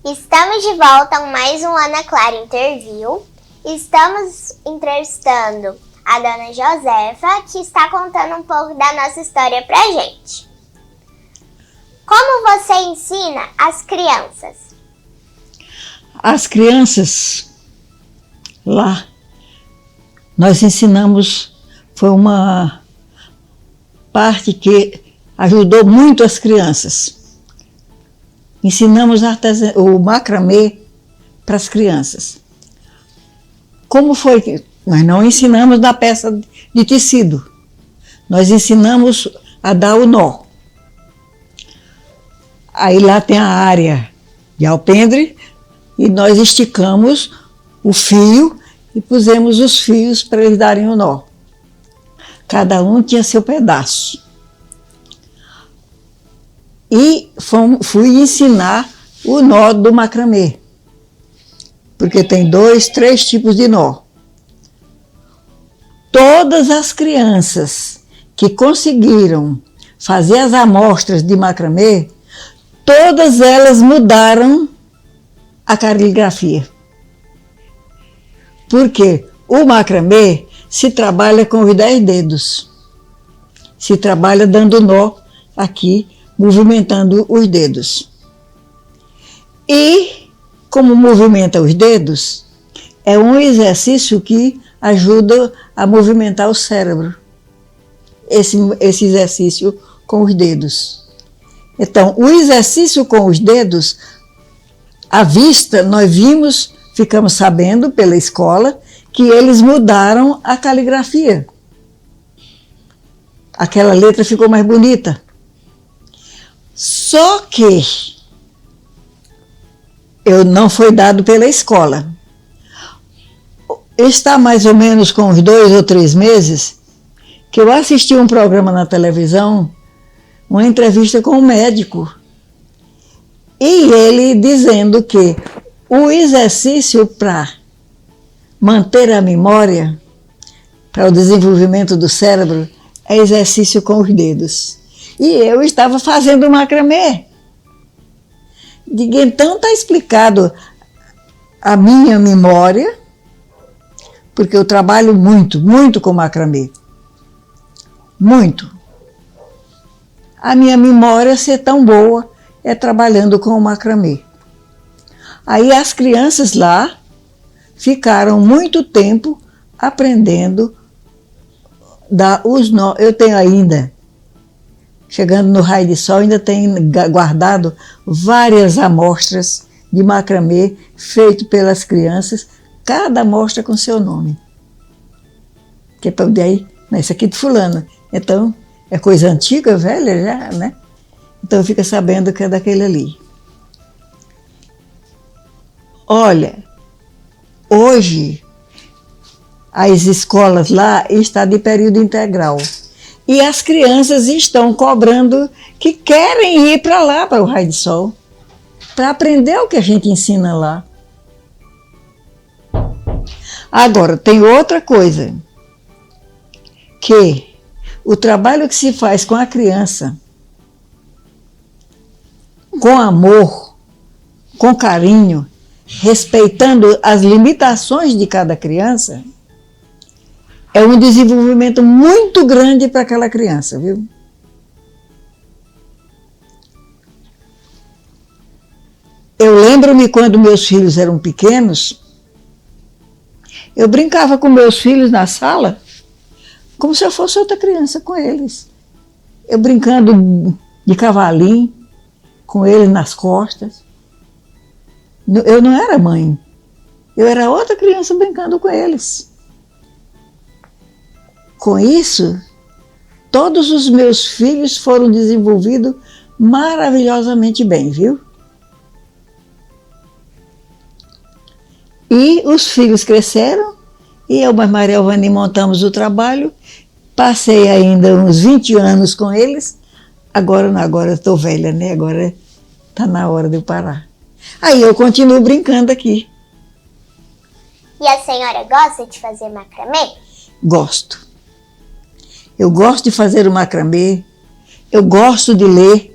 Estamos de volta com mais um Ana Clara Interview. Estamos entrevistando a dona Josefa, que está contando um pouco da nossa história pra gente. Como você ensina as crianças? As crianças, lá, nós ensinamos, foi uma parte que ajudou muito as crianças. Ensinamos o macramê para as crianças. Como foi que nós não ensinamos da peça de tecido? Nós ensinamos a dar o nó. Aí lá tem a área de alpendre e nós esticamos o fio e pusemos os fios para eles darem o nó. Cada um tinha seu pedaço. E fui ensinar o nó do macramê, porque tem 2, 3 tipos de nó. Todas as crianças que conseguiram fazer as amostras de macramê, todas elas mudaram a caligrafia. Porque o macramê se trabalha com os 10 dedos. Se trabalha dando nó aqui, movimentando os dedos. E, como movimenta os dedos, é um exercício que ajuda a movimentar o cérebro. Esse exercício com os dedos. Então, o exercício com os dedos, à vista, nós vimos, ficamos sabendo pela escola, que eles mudaram a caligrafia. Aquela letra ficou mais bonita. Só que eu não foi dado pela escola. Está mais ou menos com uns 2 ou 3 meses que eu assisti um programa na televisão, uma entrevista com um médico, e ele dizendo que o exercício para manter a memória, para o desenvolvimento do cérebro, é exercício com os dedos. E eu estava fazendo macramê. Digo, então está explicado a minha memória, porque eu trabalho muito, muito com macramê. Muito. A minha memória ser tão boa é trabalhando com o macramê. Aí as crianças lá ficaram muito tempo aprendendo dar os nó. Eu tenho ainda, chegando no raio de sol, ainda tenho guardado várias amostras de macramê feito pelas crianças, cada amostra com seu nome. Que é para daí, isso aqui de fulano. Então, é coisa antiga, velha já, né? Então fica sabendo que é daquele ali. Olha, hoje as escolas lá estão de período integral. E as crianças estão cobrando que querem ir para lá, para o raio de sol, para aprender o que a gente ensina lá. Agora, tem outra coisa, que o trabalho que se faz com a criança, com amor, com carinho, respeitando as limitações de cada criança, é um desenvolvimento muito grande para aquela criança, viu? Eu lembro-me quando meus filhos eram pequenos, eu brincava com meus filhos na sala, como se eu fosse outra criança com eles. Eu brincando de cavalinho, com eles nas costas. Eu não era mãe, eu era outra criança brincando com eles. Com isso, todos os meus filhos foram desenvolvidos maravilhosamente bem, viu? E os filhos cresceram, e eu e Maria Elvani montamos o trabalho, passei ainda uns 20 anos com eles, agora estou velha, né? Agora está na hora de eu parar. Aí eu continuo brincando aqui. E a senhora gosta de fazer macramê? Gosto. Eu gosto de fazer o macramê, eu gosto de ler.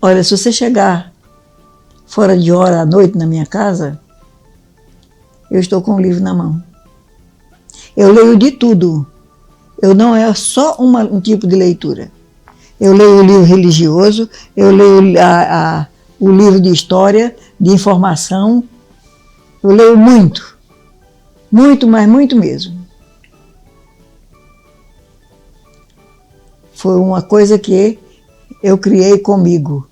Olha, se você chegar fora de hora à noite na minha casa, eu estou com o livro na mão. Eu leio de tudo. Eu não é só um tipo de leitura. Eu leio o livro religioso, eu leio o livro de história, de informação. Eu leio muito. Muito, mas muito mesmo. Foi uma coisa que eu criei comigo.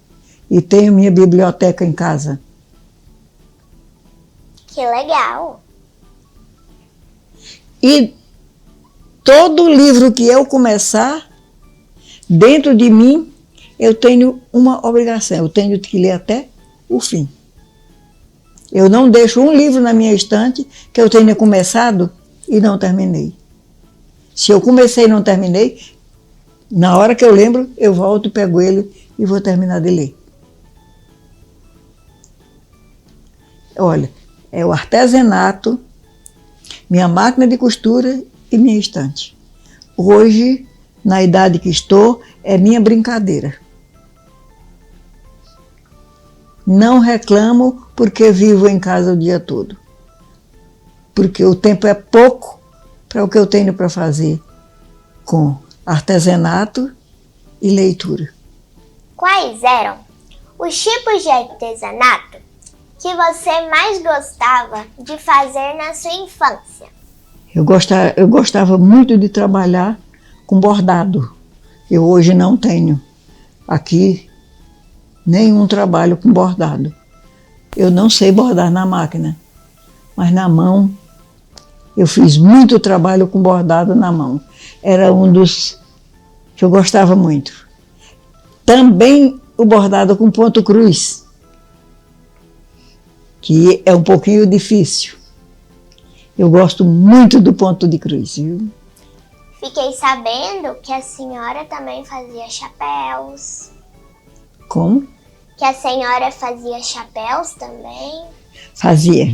E tenho minha biblioteca em casa. Que legal! E todo livro que eu começar, dentro de mim, eu tenho uma obrigação. Eu tenho que ler até o fim. Eu não deixo um livro na minha estante que eu tenha começado e não terminei. Se eu comecei e não terminei, na hora que eu lembro, eu volto, pego ele e vou terminar de ler. Olha, é o artesanato, minha máquina de costura e minha estante. Hoje, na idade que estou, é minha brincadeira. Não reclamo porque vivo em casa o dia todo. Porque o tempo é pouco para o que eu tenho para fazer com artesanato e leitura. Quais eram os tipos de artesanato que você mais gostava de fazer na sua infância? Eu gostava muito de trabalhar com bordado. Eu hoje não tenho aqui nenhum trabalho com bordado. Eu não sei bordar na máquina, mas na mão eu fiz muito trabalho com bordado na mão. Era um dos que eu gostava muito. Também o bordado com ponto cruz, que é um pouquinho difícil. Eu gosto muito do ponto de cruz, viu? Fiquei sabendo que a senhora também fazia chapéus. Como? Que a senhora fazia chapéus também. Fazia.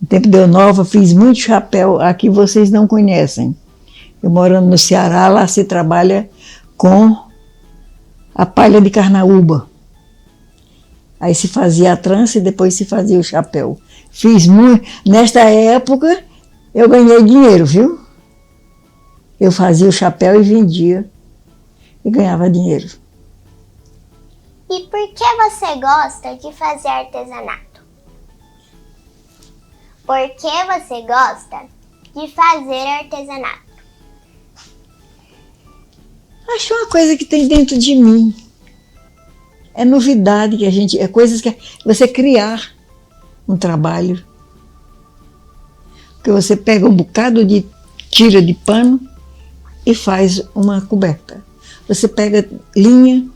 No tempo de eu nova, fiz muito chapéu. Aqui vocês não conhecem. Eu morando no Ceará, lá se trabalha com a palha de carnaúba. Aí se fazia a trança e depois se fazia o chapéu. Fiz muito. Nesta época, eu ganhei dinheiro, viu? Eu fazia o chapéu e vendia. E ganhava dinheiro. E por que você gosta de fazer artesanato? Por que você gosta de fazer artesanato? Acho uma coisa que tem dentro de mim. É novidade que a gente... É coisas que você criar um trabalho. Porque você pega um bocado de tira de pano e faz uma coberta. Você pega linha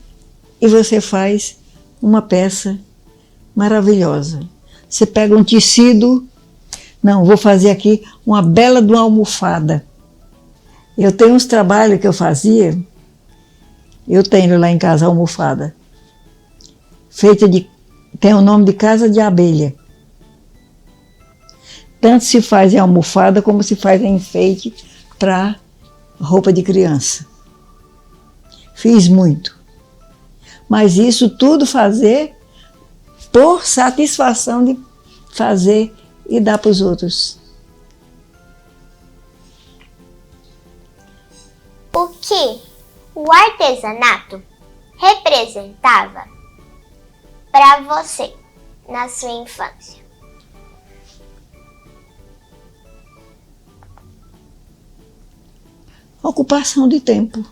e você faz uma peça maravilhosa. Você pega um tecido, não, vou fazer aqui uma bela de uma almofada. Eu tenho uns trabalhos que eu fazia, eu tenho lá em casa a almofada, feita de, tem o nome de casa de abelha. Tanto se faz em almofada como se faz em enfeite para roupa de criança. Fiz muito. Mas isso tudo fazer por satisfação de fazer e dar para os outros. O que o artesanato representava para você na sua infância? Ocupação de tempo.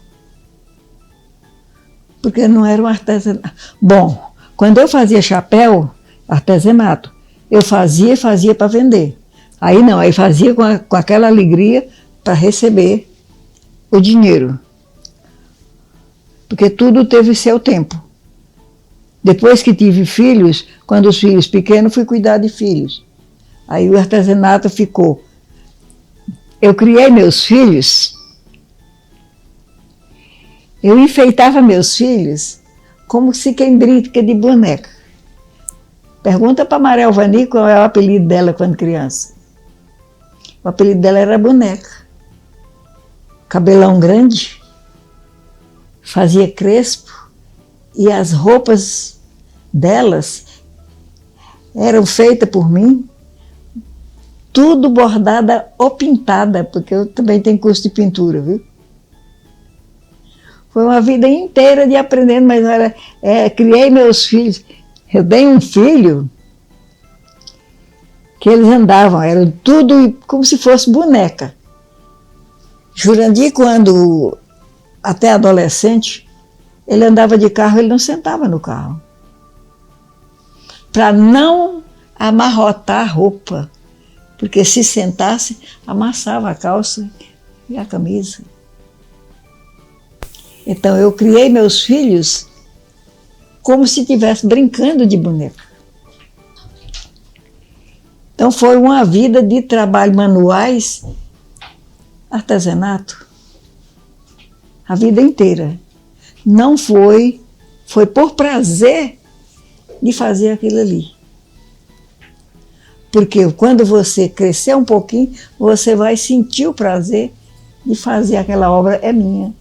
Porque não era um artesanato. Bom, quando eu fazia chapéu, artesanato, eu fazia para vender. Aí não, aí fazia com aquela alegria para receber o dinheiro. Porque tudo teve seu tempo. Depois que tive filhos, quando os filhos pequenos, fui cuidar de filhos. Aí o artesanato ficou. Eu criei meus filhos. Eu enfeitava meus filhos como se quem brinca de boneca. Pergunta para Mariel Vani qual é o apelido dela quando criança. O apelido dela era boneca. Cabelão grande. fazia crespo e as roupas delas eram feitas por mim, tudo bordada ou pintada, porque eu também tenho curso de pintura, viu? Foi uma vida inteira de aprendendo, mas olha, criei meus filhos. Eu dei um filho que eles andavam, eram tudo como se fosse boneca. Jurandir, quando até adolescente, ele andava de carro, ele não sentava no carro. Para não amarrotar a roupa, porque se sentasse, amassava a calça e a camisa. Então eu criei meus filhos como se estivesse brincando de boneca. Então foi uma vida de trabalho manuais, artesanato, a vida inteira. Não foi por prazer de fazer aquilo ali. Porque quando você crescer um pouquinho, você vai sentir o prazer de fazer aquela obra, é minha.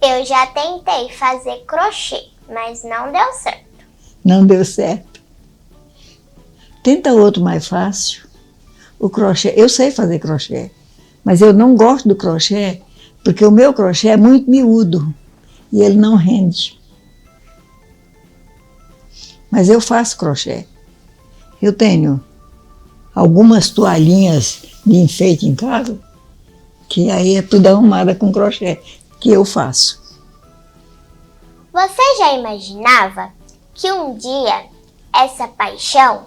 Eu já tentei fazer crochê, mas não deu certo. Não deu certo. Tenta outro mais fácil. O crochê, eu sei fazer crochê, mas eu não gosto do crochê, porque o meu crochê é muito miúdo e ele não rende. Mas eu faço crochê. Eu tenho algumas toalhinhas de enfeite em casa, que aí é tudo arrumada com crochê, que eu faço. Você já imaginava que um dia essa paixão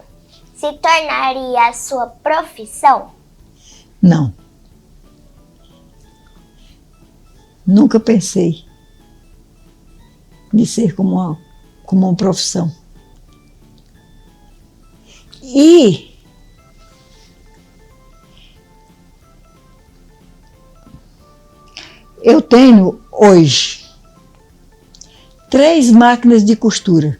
se tornaria a sua profissão? Não. Nunca pensei de ser como uma profissão. E eu tenho hoje 3 máquinas de costura.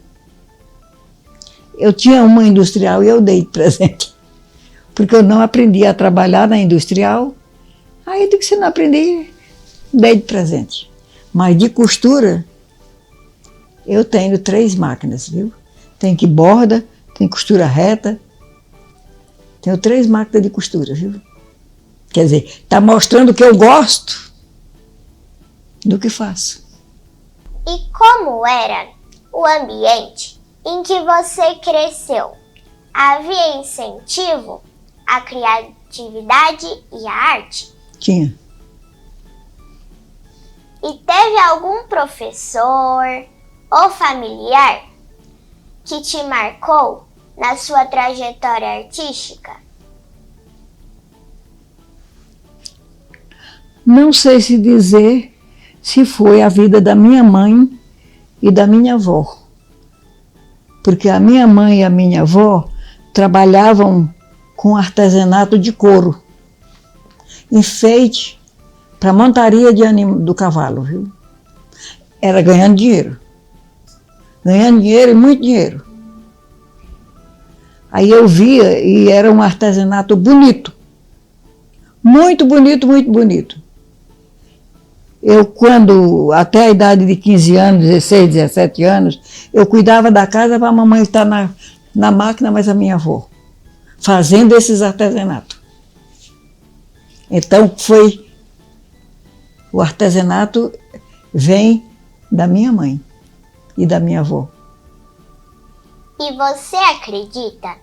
Eu tinha uma industrial e eu dei de presente, porque eu não aprendi a trabalhar na industrial. Aí eu disse que se não aprendi, dei de presente. Mas de costura, eu tenho 3 máquinas, viu? Tem que borda, tem costura reta. Tenho 3 máquinas de costura, viu? Quer dizer, está mostrando que eu gosto do que faço. E como era o ambiente em que você cresceu? Havia incentivo à criatividade e à arte? Tinha. E teve algum professor ou familiar que te marcou na sua trajetória artística? Não sei se dizer se foi a vida da minha mãe e da minha avó. Porque a minha mãe e a minha avó trabalhavam com artesanato de couro, enfeite para montaria do cavalo, viu? Era ganhando dinheiro. Ganhando dinheiro e muito dinheiro. Aí eu via e era um artesanato bonito. Muito bonito, muito bonito. Eu, quando, até a idade de 15 anos, 16, 17 anos, eu cuidava da casa para a mamãe estar na máquina, mas a minha avó, fazendo esses artesanatos. Então, o artesanato vem da minha mãe e da minha avó. E você acredita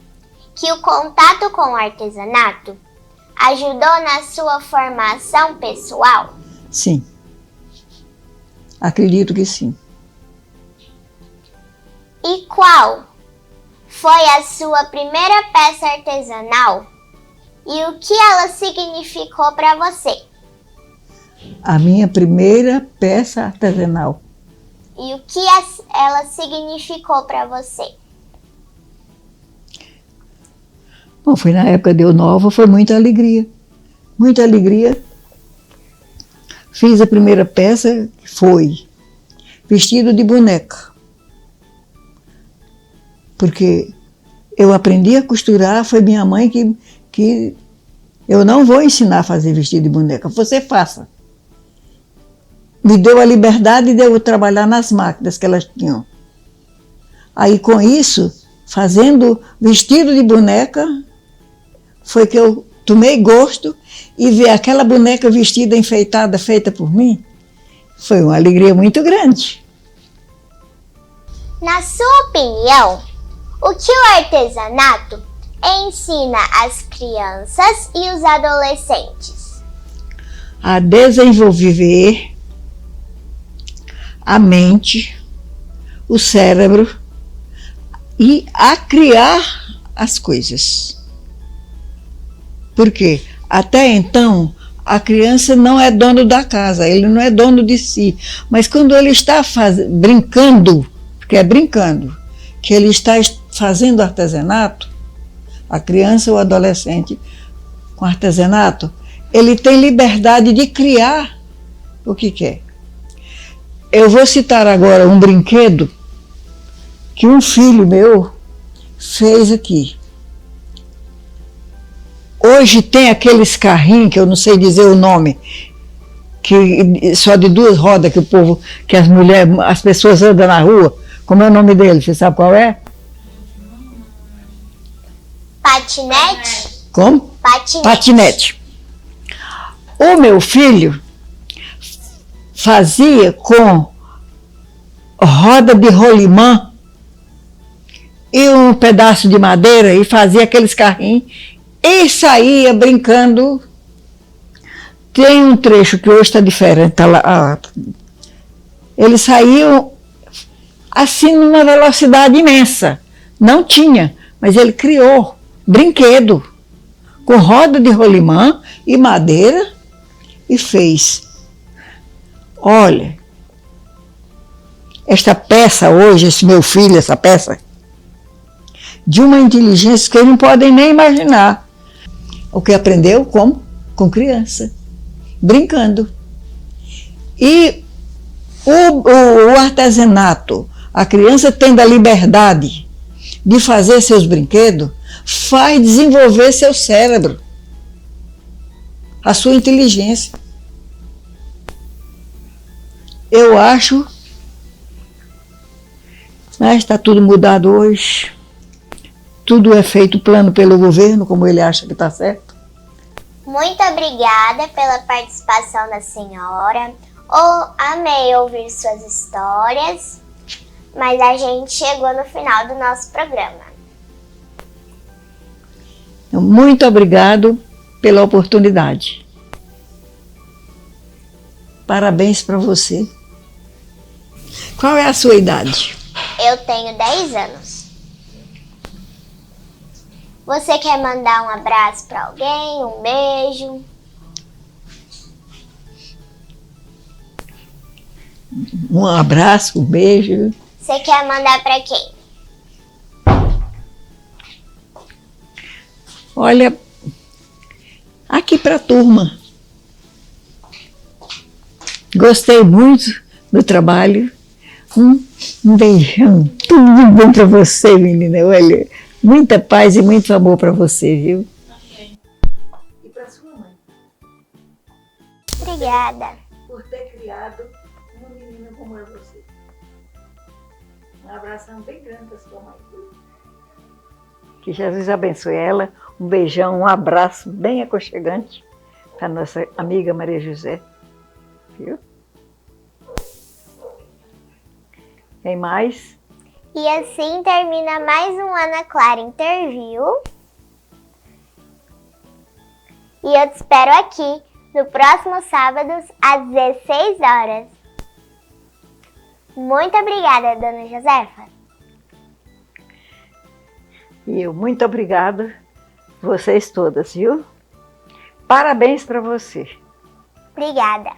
que o contato com o artesanato ajudou na sua formação pessoal? Sim. Acredito que sim. E qual foi a sua primeira peça artesanal e o que ela significou para você? A minha primeira peça artesanal. E o que ela significou para você? Bom, foi na época de eu nova, foi muita alegria. Muita alegria. Fiz a primeira peça, que foi vestido de boneca. Porque eu aprendi a costurar, foi minha mãe que eu não vou ensinar a fazer vestido de boneca, você faça. me deu a liberdade de eu trabalhar nas máquinas que elas tinham. Aí com isso, fazendo vestido de boneca, foi que eu tomei gosto e ver aquela boneca vestida, enfeitada, feita por mim, foi uma alegria muito grande. Na sua opinião, o que o artesanato ensina às crianças e os adolescentes? A desenvolver a mente, o cérebro e a criar as coisas. Porque até então a criança não é dono da casa, ele não é dono de si. Mas quando ele está brincando, porque é brincando, que ele está fazendo artesanato, a criança ou adolescente com artesanato, ele tem liberdade de criar o que quer. Eu vou citar agora um brinquedo que um filho meu fez aqui. Hoje tem aqueles carrinhos, que eu não sei dizer o nome, que só de 2 rodas que o povo, que as mulheres, as pessoas andam na rua. Como é o nome dele? Você sabe qual é? Patinete? Como? Patinete. Patinete. O meu filho fazia com roda de rolimã e um pedaço de madeira e fazia aqueles carrinhos e saía brincando. Tem um trecho que hoje está diferente. Tá lá, eles saíam assim numa velocidade imensa. Não tinha, mas ele criou brinquedo com roda de rolimã e madeira e fez. Olha, esta peça hoje, esse meu filho, essa peça, de uma inteligência que eles não podem nem imaginar. O que aprendeu como? Com criança, brincando. E o artesanato, a criança tendo a liberdade de fazer seus brinquedos, faz desenvolver seu cérebro, a sua inteligência. Eu acho, mas está tudo mudado hoje. Tudo é feito plano pelo governo, como ele acha que está certo. Muito obrigada pela participação da senhora. Amei ouvir suas histórias, mas a gente chegou no final do nosso programa. Muito obrigado pela oportunidade. Parabéns para você. Qual é a sua idade? Eu tenho 10 anos. Você quer mandar um abraço para alguém, um beijo? Um abraço, um beijo. Você quer mandar para quem? Olha, aqui para a turma. Gostei muito do trabalho. Um beijão. Tudo de bom para você, menina. Olha, muita paz e muito amor para você, viu? Amém. E para sua mãe? Obrigada. Por ter criado uma menina como é você. Um abração bem grande para sua mãe. Que Jesus abençoe ela. Um beijão, um abraço bem aconchegante para nossa amiga Maria José. Viu? Tem mais? E assim termina mais um Ana Clara Interview. E eu te espero aqui no próximo sábado às 16 horas. Muito obrigada, Dona Josefa. E eu muito obrigada, vocês todas, viu? Parabéns para você. Obrigada.